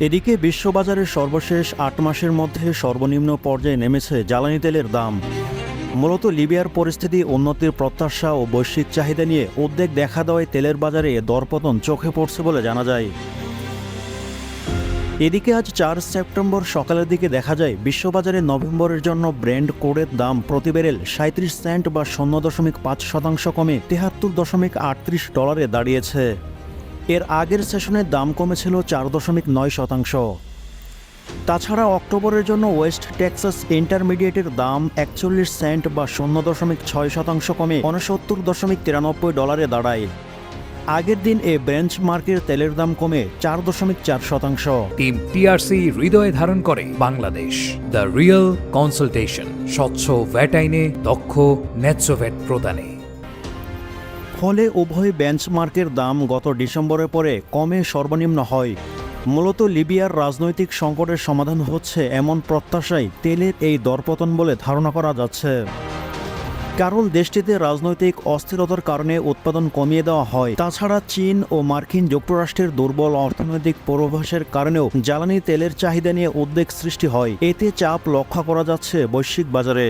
এদিকে বিশ্ববাজারের সর্বশেষ ৮ মাসের মধ্যে সর্বনিম্ন পর্যায়ে নেমেছে জ্বালানি তেলের দাম। মূলত লিবিয়ার পরিস্থিতি উন্নতির প্রত্যাশা ও বৈশ্বিক চাহিদা নিয়ে উদ্বেগ দেখা দেওয়ায় তেলের বাজারে দরপতন চোখে পড়ছে বলে জানা যায়। এদিকে আজ ৪ সেপ্টেম্বর সকালের দিকে দেখা যায় বিশ্ববাজারে নভেম্বরের জন্য ব্রেন্ট ক্রুডের দাম প্রতি ব্যারেল ৩৭ সেন্ট বা ০.৫% কমে $৭৩.৩৮ দাঁড়িয়েছে। এর আগের সেশনে দাম কমেছিল ৪.৯%। তাছাড়া অক্টোবরের জন্য ওয়েস্ট টেক্সাস ইন্টারমিডিয়েটের দাম ৪১ সেন্ট বা ০.৬% কমে $৬৯.৯৩ দাঁড়ায়। আগের দিন এ বেঞ্চমার্কের তেলের দাম কমে ৪.৪%। টিম টিআরসি হৃদয়ে ধারণ করে বাংলাদেশ। দ্য রিয়েল কনসালটেশন, স্বচ্ছ ভ্যাট আইনে দক্ষ ন্যায্য ভ্যাট প্রদানে। ফলে উভয় বেঞ্চমার্কের দাম গত ডিসেম্বরের পরে কমে সর্বনিম্ন হয়। মূলত লিবিয়ার রাজনৈতিক সংকটের সমাধান হচ্ছে এমন প্রত্যাশায় তেলের এই দরপতন বলে ধারণা করা যাচ্ছে। কারণ দেশটিতে রাজনৈতিক অস্থিরতার কারণে উৎপাদন কমিয়ে দেওয়া হয়। তাছাড়া চীন ও মার্কিন যুক্তরাষ্ট্রের দুর্বল অর্থনৈতিক পূর্বাভাসের কারণেও জ্বালানি তেলের চাহিদা নিয়ে উদ্বেগ সৃষ্টি হয়। এতে চাপ লক্ষ্য করা যাচ্ছে বৈশ্বিক বাজারে।